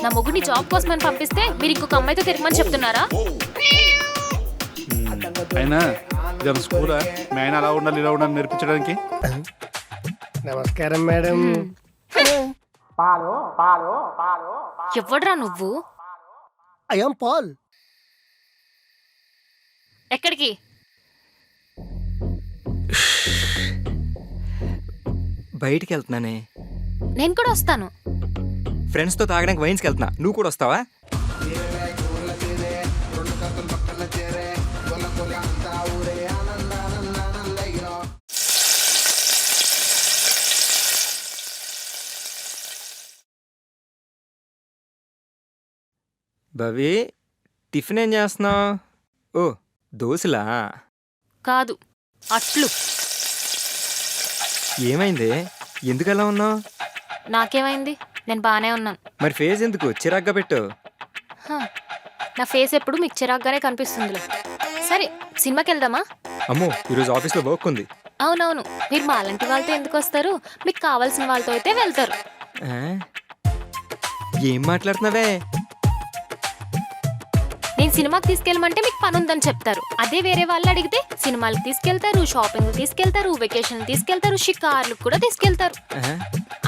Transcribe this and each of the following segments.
నా మొగుడిని జాబ్ కోసమని పంపిస్తే మీరు ఇంకొక అమ్మాయితో తిరగమని చెప్తున్నారా? అయినా జన స్కూలా మీ ఆయన అలా ఉండాలి ఇలా ఉండాలి నేర్పించడానికి. నమస్కారం మేడం. ఎవడ్రా నువ్వు? I am Paul. ఎక్కడికి? బయటికి వెళ్తున్నానే. నేను కూడా వస్తాను. ఫ్రెండ్స్తో తాగడానికి వైన్స్కి వెళ్తున్నా, నువ్వు కూడా వస్తావా? భవి, టిఫిన్ ఏం చేస్తున్నావు? ఓ, దోశలా? కాదు, అట్లు. ఏమైంది? ఎందుకు అలా ఉన్నావు? నాకేమైంది? నేను బాగానే ఉన్నాను. మరి ఫేస్ ఎందుకు చిరాగ్గా పెట్టు? నా ఫేస్ ఎప్పుడు మీకు చిరాగ్గానే కనిపిస్తుందిలే. సరే, సినిమాకి వెళ్దామా? అమ్మో, ఈరోజు ఆఫీస్లో వర్క్ ఉంది. అవునవును, మీరు మా అలాంటి వాళ్ళతో ఎందుకు వస్తారు? మీకు కావాల్సిన వాళ్ళతో అయితే వెళ్తారు. ఆ? ఏం మాట్లాడుతున్నావే? నేను సినిమాకి తీసుకెళ్ళమంటే మీకు పని ఉందని చెప్తారు. అదే వేరే వాళ్ళు అడిగితే సినిమాలకు తీసుకెళ్తారు, షాపింగ్ తీసుకెళ్తారు, వెకేషన్ తీసుకెళ్తారు, షికార్లకు కూడా తీసుకెళ్తారు.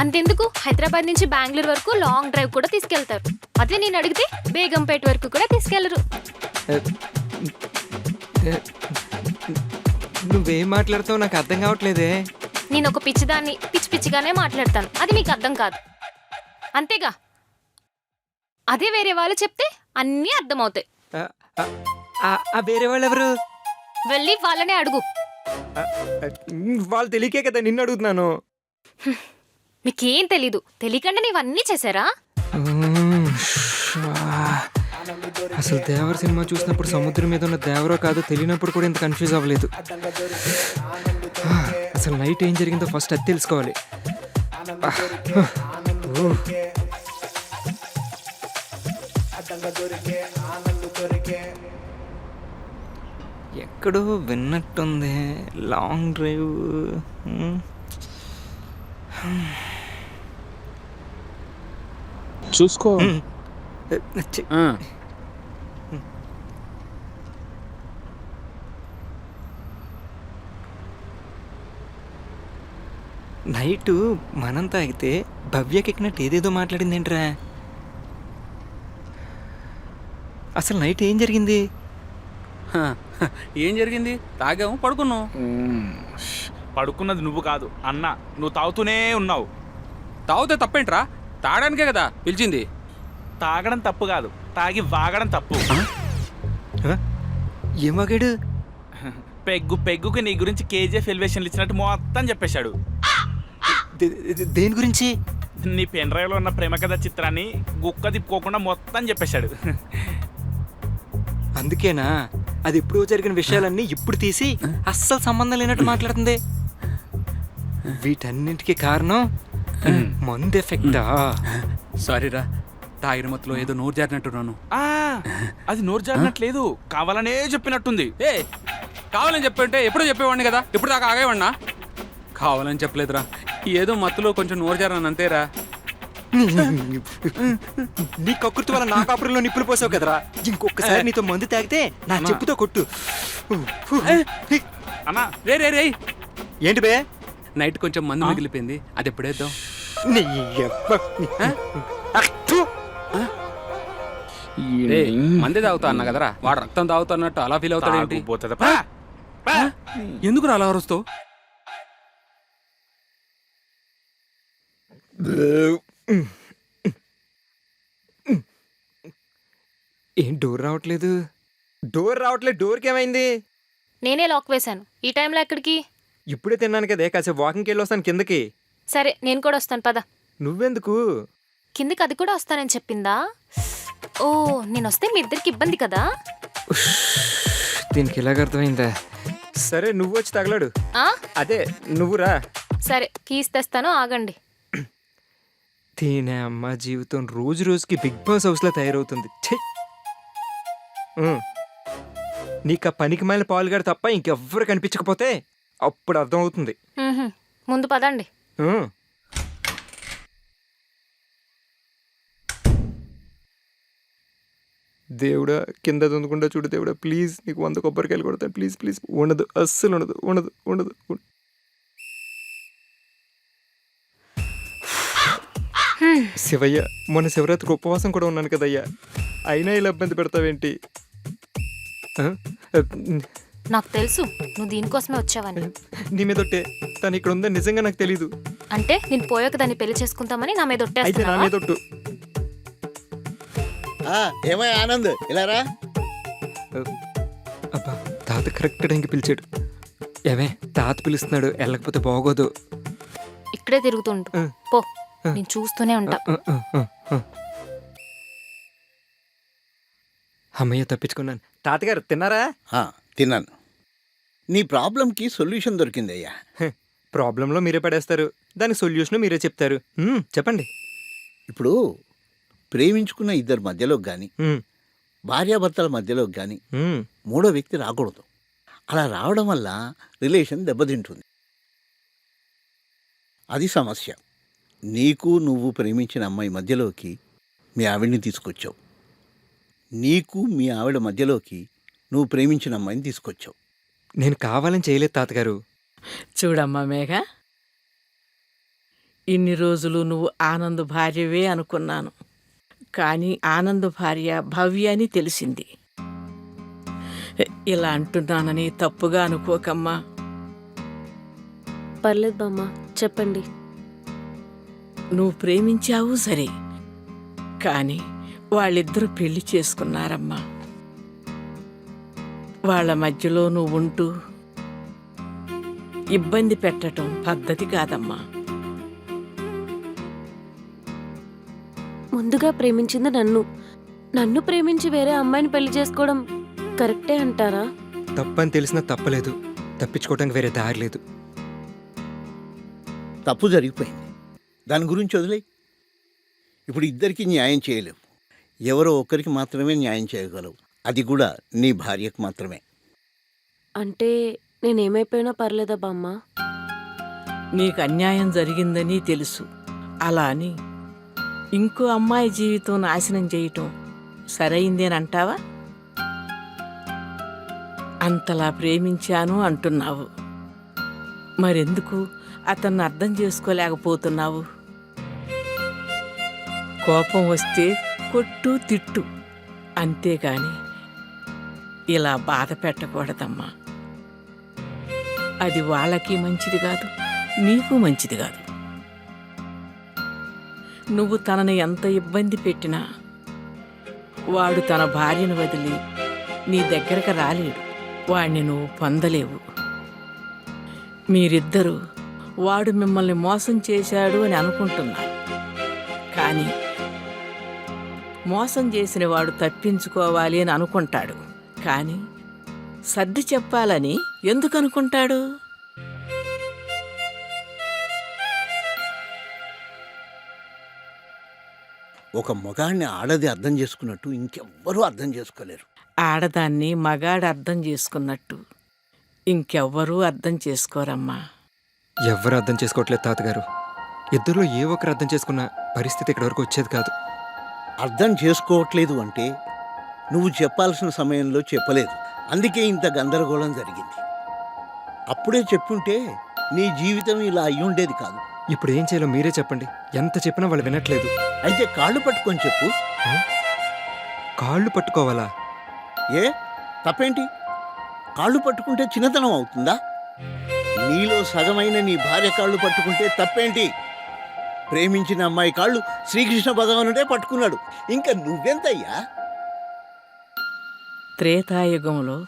అంతెందుకు, హైదరాబాద్ నుంచి బెంగళూరు వరకు లాంగ్ డ్రైవ్ కూడా తీసుకెళ్తారు. అదే నేను అడిగితే బేగంపేట వరకు కూడా తీసుకెళ్లరు. నువ్వేం మాట్లాడుతావు నాకు అర్థం కావట్లేదే. నేను ఒక పిచ్చిదాన్ని, పిచ్చి పిచ్చిగానే మాట్లాడతాను. అది మీకు అర్థం కాదు, అంతేగా. అదే వేరే వాళ్ళు చెప్తే అన్నీ అర్థమవుతాయి. వేరే వాళ్ళు ఎవరు? వెళ్ళి వాళ్ళనే అడుగు. వాళ్ళు తెలియకే కదా నిన్ను అడుగుతున్నాను. మీకేం తెలీదు. తెలియకుండా నీవన్నీ చేశారా? అసలు దేవర సినిమా చూసినప్పుడు సముద్రం మీద ఉన్న దేవరో కాదో తెలియనప్పుడు కూడా ఇంత కన్ఫ్యూజ్ అవ్వలేదు. అసలు నైట్ ఏం జరిగిందో ఫస్ట్ అది తెలుసుకోవాలి. ఎక్కడో విన్నట్టుంది. Long drive. చూసుకో. నైటు మనం తాగితే భవ్యకి ఎక్కినట్టు ఏదేదో మాట్లాడింది ఏంట్రా? అసలు నైట్ ఏం జరిగింది? ఏం జరిగింది? తాగాము, పడుకున్నావు. పడుకున్నది నువ్వు కాదు అన్న, నువ్వు తాగుతూనే ఉన్నావు. తాగితే తప్పేంట్రా? తాగడానికే కదా పిలిచింది. తాగడం తప్పు కాదు, తాగి వాగడం తప్పు. ఏం వాగాడు? పెగ్గుకి నీ గురించి కేజీఎఫ్ ఎలివేషన్లు ఇచ్చినట్టు మొత్తం చెప్పేశాడు. దేని గురించి? నీ పెన్ డ్రైవ్లో ఉన్న ప్రేమ కథ చిత్రాన్ని గుక్క తిప్పుకోకుండా మొత్తం చెప్పేశాడు. అందుకేనా అది ఎప్పుడో జరిగిన విషయాలన్నీ ఇప్పుడు తీసి అస్సలు సంబంధం లేనట్టు మాట్లాడుతుంది? వీటన్నింటికి కారణం మందు ఎఫెక్టా? సారీరా, తాగిన మొత్తంలో ఏదో నోరు జారినట్టున్నాను. అది నోరు జారినట్లేదు, కావాలనే చెప్పినట్టుంది. కావాలని చెప్పంటే ఎప్పుడో చెప్పేవాడిని కదా, ఇప్పుడు దాకా ఆగేవాడినా? కావాలని చెప్పలేదురా, ఏదో మత్తులో కొంచెం నోరు జారాను అంతేరా. నీ కక్కుర్తి వల్ల నా కాపురంలో నిప్పులు పోసావు కదరా. ఇంకొకసారి నీతో మందు తాగితే నా చెప్పుతో కొట్టు. అన్నా రే రే రే, ఏంటి బే? నైట్ కొంచెం మందు మిగిలిపోయింది, అది ఎప్పుడేద్దాం? మందే తాగుతా అన్నా కదరా, వాడు రక్తం తాగుతున్నట్టు అలా ఫీల్ అవుతాడు ఏంటి? ఎందుకు అలా అరుస్తావు? ఏం డోర్ రావట్లేదు? డోర్కి ఏమైంది? నేనే లాక్ వేశాను. ఈ టైంలో ఎక్కడికి? ఇప్పుడే తిన్నాను కదే, కాసేపు వాకింగ్కి వెళ్ళి వస్తాను కిందకి. సరే, నేను కూడా వస్తాను, పద. నువ్వెందుకు? కిందకి అది కూడా వస్తానని చెప్పిందా? ఓ, నేను వస్తే మీ ఇద్దరికి ఇబ్బంది కదా. దీనికి ఇలాగ అర్థమైందా? సరే, నువ్వు వచ్చి తగలాడు. అదే నువ్వురా. సరే, కీస్ తెస్తాను, ఆగండి. దీని అమ్మ జీవితం రోజు రోజుకి బిగ్ బాస్ హౌస్లో తయారవుతుంది. నీకు ఆ పనికి మాలిన పాలుగాడు తప్ప ఇంకెవ్వరు కనిపించకపోతే అప్పుడు అర్థం అవుతుంది. ముందు పదండి. దేవుడా కింద దొందకుండా చూడు దేవుడా, ప్లీజ్ నీకు 100 కొబ్బరికాయలు కొడతాను, ప్లీజ్ ప్లీజ్. ఉండదు, అస్సలు ఉండదు, ఉండదు, ఉండదు. శివయ్య, మొన్న శివరాత్రికి ఉపవాసం కూడా ఉన్నాను కదయ్యా, అయినా ఇలా ఇబ్బంది పెడతావేంటి? ఆ? నాకు తెలుసు నువ్వు దీనికోసమే వచ్చావని. నీ మీద ఒట్టే, తను ఇక్కడ ఉందని నిజంగా నాకు తెలీదు. అంటే నేను పోయాక దాన్ని పెళ్లి చేసుకుంటామని నా మీద అయితే నా ఒట్టేస్తున్నావా? మీద ఒట్టు. ఏమై ఆనంద్ ఇలా రా. అబ్బా, తాత కరెక్ట్ టైంకి పిలిచాడు. ఏమే, తాత పిలుస్తున్నాడు, వెళ్ళకపోతే బాగోదు. ఇక్కడే తిరుగుతుండు ఆ. పో, నేను చూస్తూనే ఉంటా. అమ్మయ్య, తప్పించుకున్నాను. తాతగారు తిన్నారా? తిన్నాను. నీ ప్రాబ్లంకి సొల్యూషన్ దొరికిందయ్యా. ప్రాబ్లంలో మీరే పడేస్తారు, దానికి సొల్యూషన్ మీరే చెప్తారు. చెప్పండి. ఇప్పుడు ప్రేమించుకున్న ఇద్దరి మధ్యలోకి కానీ భార్యాభర్తల మధ్యలోకి కానీ మూడో వ్యక్తి రాకూడదు. అలా రావడం వల్ల రిలేషన్ దెబ్బతింటుంది. అది సమస్య. నీకు నువ్వు ప్రేమించిన అమ్మాయి మధ్యలోకి మీ ఆవిడ్ని తీసుకొచ్చావు. నీకు మీ ఆవిడ మధ్యలోకి నువ్వు ప్రేమించిన అమ్మాయిని తీసుకొచ్చావు. నేను కావాలని చేయలేదు తాతగారు. చూడమ్మా మేఘ, ఇన్ని రోజులు నువ్వు ఆనంద్ భార్యవే అనుకున్నాను, కానీ ఆనంద్ భార్య భవ్య అని తెలిసింది. ఇలా అంటున్నానని తప్పుగా అనుకోకమ్మా. పర్లేదు బామ్మ, చెప్పండి. నువ్వు ప్రేమించావు సరే, కానీ వాళ్ళిద్దరూ పెళ్లి చేసుకున్నారమ్మా. వాళ్ళ మధ్యలో నువ్వు ఉంటూ ఇబ్బంది పెట్టడం పద్ధతి కాదమ్మా. ముందుగా ప్రేమించింది నన్ను ప్రేమించి వేరే అమ్మాయిని పెళ్లి చేసుకోవడం కరెక్టే అంటారా? తప్పని తెలిసినా తప్పలేదు, తప్పించుకోవడానికి వేరే దారి లేదు. తప్పు జరిగిపోయింది, దాని గురించి వదిలేయి. ఇప్పుడు ఇద్దరికి న్యాయం చేయలేవు, ఎవరో ఒక్కరికి మాత్రమే న్యాయం చేయగలవు, అది కూడా నీ భార్యకు మాత్రమే. అంటే నేనేమైపోయినా పర్లేదా బామ్మ? నీకు అన్యాయం జరిగిందని తెలుసు, అలా అని ఇంకో అమ్మాయి జీవితం నాశనం చేయటం సరైందేనంటావా? అంతలా ప్రేమించాను అంటున్నావు, మరెందుకు అతన్ని అర్థం చేసుకోలేకపోతున్నావు? కోపం వస్తే కొట్టు తిట్టు, అంతేగాని ఇలా బాధ పెట్టకూడదమ్మా. అది వాళ్ళకి మంచిది కాదు, నీకు మంచిది కాదు. నువ్వు తనని ఎంత ఇబ్బంది పెట్టినా వాడు తన భార్యను వదిలి నీ దగ్గరకు రాలేడు, వాడిని నువ్వు పొందలేవు. మీరిద్దరూ వాడు మిమ్మల్ని మోసం చేశాడు అని అనుకుంటున్నారు, కానీ మోసం చేసిన వాడు తప్పించుకోవాలి అని అనుకుంటాడు, కానీ సర్ది చెప్పాలని ఎందుకు అనుకుంటాడు? ఒక మగాడిని ఆడది అర్థం చేసుకున్నట్టు ఇంకెవ్వరూ అర్థం చేసుకోలేరు. ఆడదాన్ని మగాడు అర్థం చేసుకున్నట్టు ఇంకెవ్వరూ అర్థం చేసుకోరమ్మా. ఎవ్వరు అర్థం చేసుకోవట్లేదు తాతగారు. ఇద్దరిలో ఏ ఒక్కరు అర్థం చేసుకున్న పరిస్థితి ఇక్కడి వరకు వచ్చేది కాదు. అర్థం చేసుకోవట్లేదు అంటే నువ్వు చెప్పాల్సిన సమయంలో చెప్పలేదు, అందుకే ఇంత గందరగోళం జరిగింది. అప్పుడే చెప్పుంటే నీ జీవితం ఇలా అయ్యుండేది కాదు. ఇప్పుడు ఏం చేయాలో మీరే చెప్పండి. ఎంత చెప్పినా వాళ్ళు వినట్లేదు. అయితే కాళ్ళు పట్టుకొని చెప్పు. కాళ్ళు పట్టుకోవాలా? ఏ తప్పేంటి? కాళ్ళు పట్టుకుంటే చిన్నతనం అవుతుందా? నీలో సగమైన నీ భార్య కాళ్ళు పట్టుకుంటే తప్పేంటి? ప్రేమించిన అమ్మాయి కాళ్ళు శ్రీకృష్ణ భగవానుడే పట్టుకున్నాడు, ఇంకా నువ్వెంతయ్యా? త్రేతాయుగంలో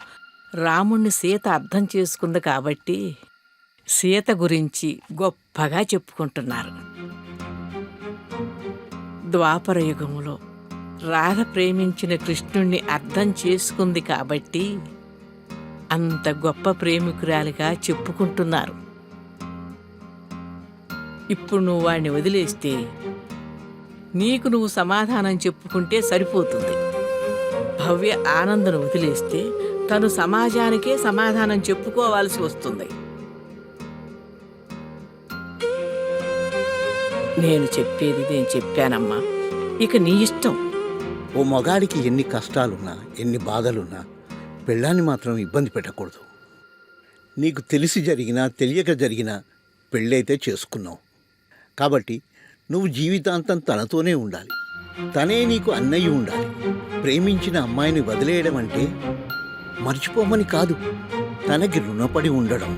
రాముణ్ణి సీత అర్థం చేసుకుంది కాబట్టి సీత గురించి గొప్పగా చెప్పుకుంటున్నారు. ద్వాపర యుగంలో రాధ ప్రేమించిన కృష్ణుణ్ణి అర్థం చేసుకుంది కాబట్టి అంత గొప్ప ప్రేమికురాలిగా చెప్పుకుంటున్నారు. ఇప్పుడు నువ్వు వాడిని వదిలేస్తే నీకు నువ్వు సమాధానం చెప్పుకుంటే సరిపోతుంది. భవ్య ఆనందను వదిలేస్తే తను సమాజానికే సమాధానం చెప్పుకోవాల్సి వస్తుంది. నేను చెప్పేది నేను చెప్పానమ్మా, ఇక నీ ఇష్టం. ఓ మగాడికి ఎన్ని కష్టాలున్నా ఎన్ని బాధలున్నా పెళ్ళాన్ని మాత్రం ఇబ్బంది పెట్టకూడదు. నీకు తెలిసి జరిగినా తెలియక జరిగినా పెళ్ళైతే చేసుకున్నావు కాబట్టి నువ్వు జీవితాంతం తనతోనే ఉండాలి. తనే నీకు అన్నయ్య ఉండాలి. ప్రేమించిన అమ్మాయిని వదిలేయడం అంటే మర్చిపోమని కాదు, తనకి రుణపడి ఉండడం.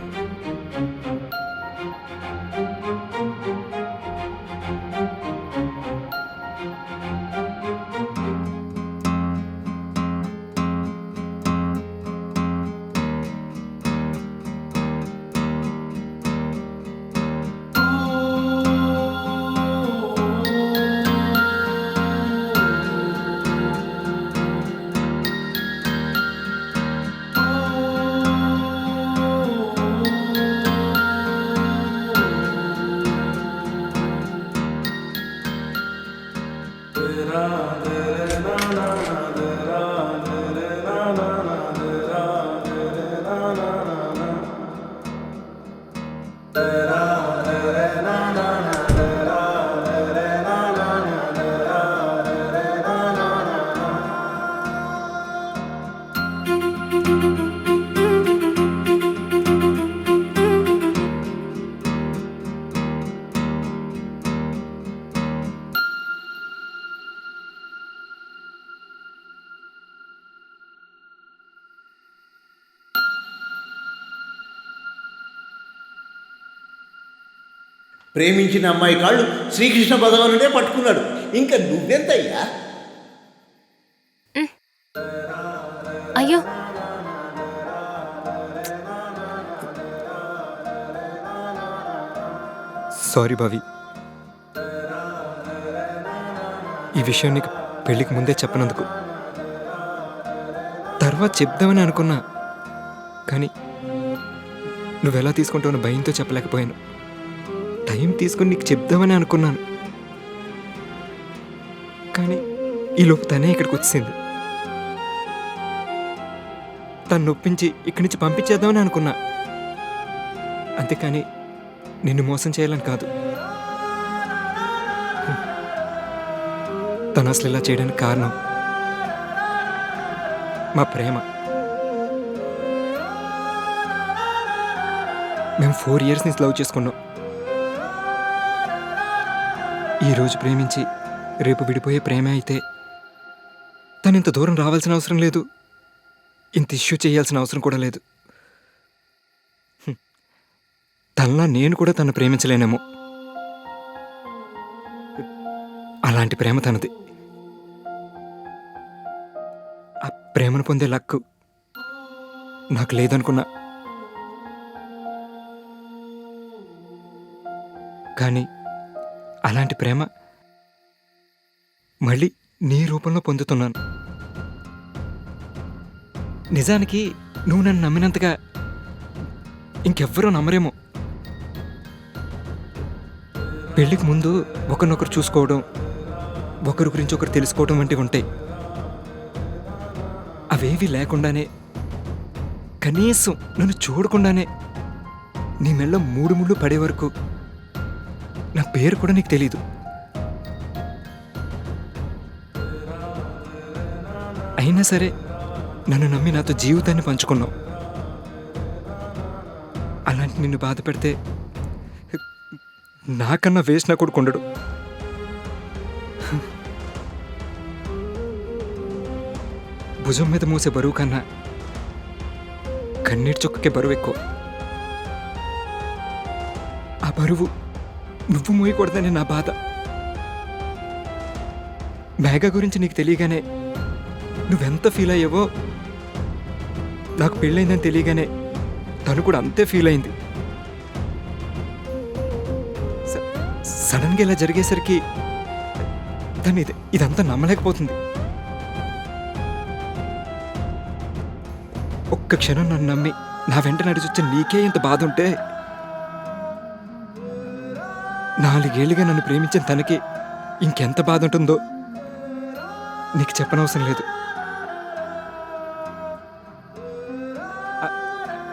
ప్రేమించిన అమ్మాయి కాళ్ళు శ్రీకృష్ణ భగవానుడే పట్టుకున్నాడు. ఇంకా నువ్వెంతయ్యా? అయ్యో సారీ భవి, ఈ విషయం నీకు పెళ్ళికి ముందే చెప్పనందుకు. తర్వాత చెప్దామని అనుకున్నా, కానీ నువ్వెలా తీసుకుంటావో భయంతో చెప్పలేకపోయాను. టైం తీసుకుని నీకు చెప్దామని అనుకున్నాను, కానీ ఈలోపు తనే ఇక్కడికి వచ్చింది. తను నొప్పించి ఇక్కడి నుంచి పంపించేద్దామని అనుకున్నా, అంతేకాని నిన్ను మోసం చేయాలని కాదు. తను అసలు ఇలా చేయడానికి కారణం మా ప్రేమ. మేము 4 years నుంచి లవ్ చేసుకున్నాం. ఈరోజు ప్రేమించి రేపు విడిపోయే ప్రేమ అయితే తను ఇంత దూరం రావాల్సిన అవసరం లేదు, ఇంత ఇష్యూ చేయాల్సిన అవసరం కూడా లేదు. తనలా నేను కూడా తను ప్రేమించలేనేమో. అలాంటి ప్రేమ తనది. ఆ ప్రేమను పొందే లక్కు నాకు లేదనుకున్నా, కానీ అలాంటి ప్రేమ మళ్ళీ నీ రూపంలో పొందుతున్నాను. నిజానికి నువ్వు నన్ను నమ్మినంతగా ఇంకెవ్వరూ నమ్మరేమో. పెళ్ళికి ముందు ఒకరినొకరు చూసుకోవడం, ఒకరి గురించి ఒకరు తెలుసుకోవడం వంటివి ఉంటాయి. అవేవి లేకుండానే, కనీసం నన్ను చూడకుండానే నీ మెళ్ళ 3 ముళ్ళు పడే వరకు నా పేరు కూడా నీకు తెలీదు. అయినా సరే నన్ను నమ్మి నాతో జీవితాన్ని పంచుకున్నావు. అలాంటి నిన్ను బాధ పెడితే నాకన్నా వేస్ట్ నా కొడుకు ఉండడు. భుజం మీద మోసే బరువు కన్నా కన్నీటి చుక్కకే బరువు ఎక్కువ. ఆ బరువు నువ్వు మోయకూడదని నా బాధ. మేఘ గురించి నీకు తెలియగానే నువ్వెంత ఫీల్ అయ్యావో, నాకు పెళ్ళైందని తెలియగానే తను కూడా అంతే ఫీల్ అయింది. సడన్గా ఇలా జరిగేసరికి తను ఇదంతా నమ్మలేకపోతుంది. ఒక్క క్షణం నన్ను నమ్మి నా వెంట నడిచొచ్చే నీకే ఇంత బాధ ఉంటే, 4 ఏళ్ళుగా నన్ను ప్రేమించిన తనకి ఇంకెంత బాధ ఉంటుందో నీకు చెప్పనవసరం లేదు.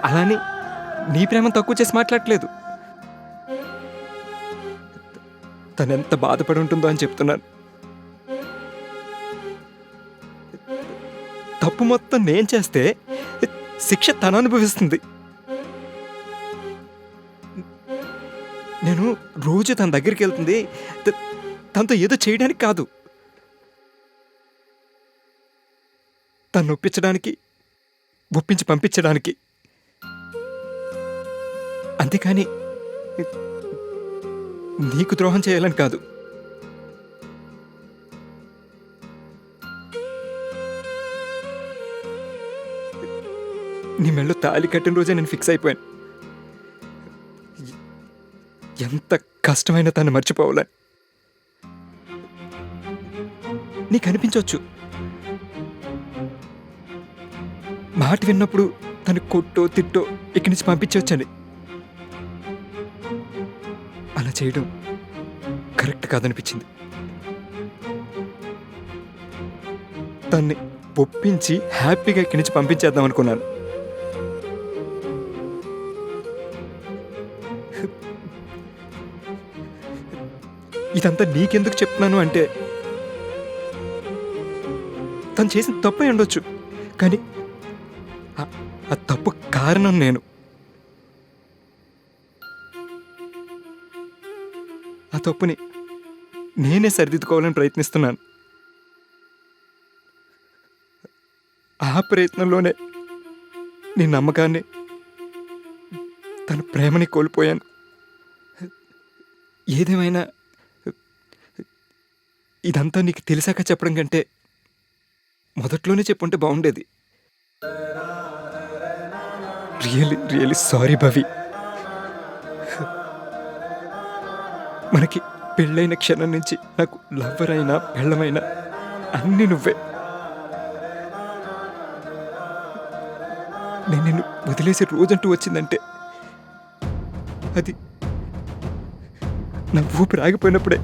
అలానే నీ ప్రేమ తక్కువ చేసి మాట్లాడట్లేదు. తనెంత బాధపడి ఉంటుందో అని చెప్తున్నాను. తప్పు మొత్తం నేను చేస్తే శిక్ష తను అనుభవిస్తుంది. నేను రోజు తన దగ్గరికి వెళ్తుంది తనతో ఏదో చేయడానికి కాదు, తను ఒప్పించడానికి, ఒప్పించి పంపించడానికి. అంతేకాని నీకు ద్రోహం చేయాలని కాదు. నీ మెళ్ళో తాళి కట్టిన రోజే నేను ఫిక్స్ అయిపోయాను. ఎంత కష్టమైన తను మర్చిపోవాలని. నీకు అనిపించవచ్చు మాట విన్నప్పుడు తను కొట్టో తిట్టో ఇక్కడి నుంచి పంపించవచ్చని. అలా చేయడం కరెక్ట్ కాదనిపించింది. తన్ని ఒప్పించి హ్యాపీగా ఇక్కడి నుంచి పంపించేద్దాం అనుకున్నాను. ఇదంతా నీకెందుకు చెప్తున్నాను అంటే, తను చేసిన తప్పే ఉండొచ్చు, కానీ ఆ తప్పు కారణం నేను. ఆ తప్పుని నేనే సరిదిద్దుకోవాలని ప్రయత్నిస్తున్నాను. ఆ ప్రయత్నంలోనే నీ నమ్మకాన్ని, తన ప్రేమని కోల్పోయాను. ఏదేమైనా ఇదంతా నీకు తెలిసాక చెప్పడం కంటే మొదట్లోనే చెప్పుంటే బాగుండేది. Really sorry Bhavi. మనకి పెళ్ళైన క్షణం నుంచి నాకు లవ్వర్ అయినా పెళ్ళమైనా అన్నీ నువ్వే. నేను నిన్ను వదిలేసే రోజంటూ వచ్చిందంటే అది నా ఊపిరి ఆగిపోయినప్పుడే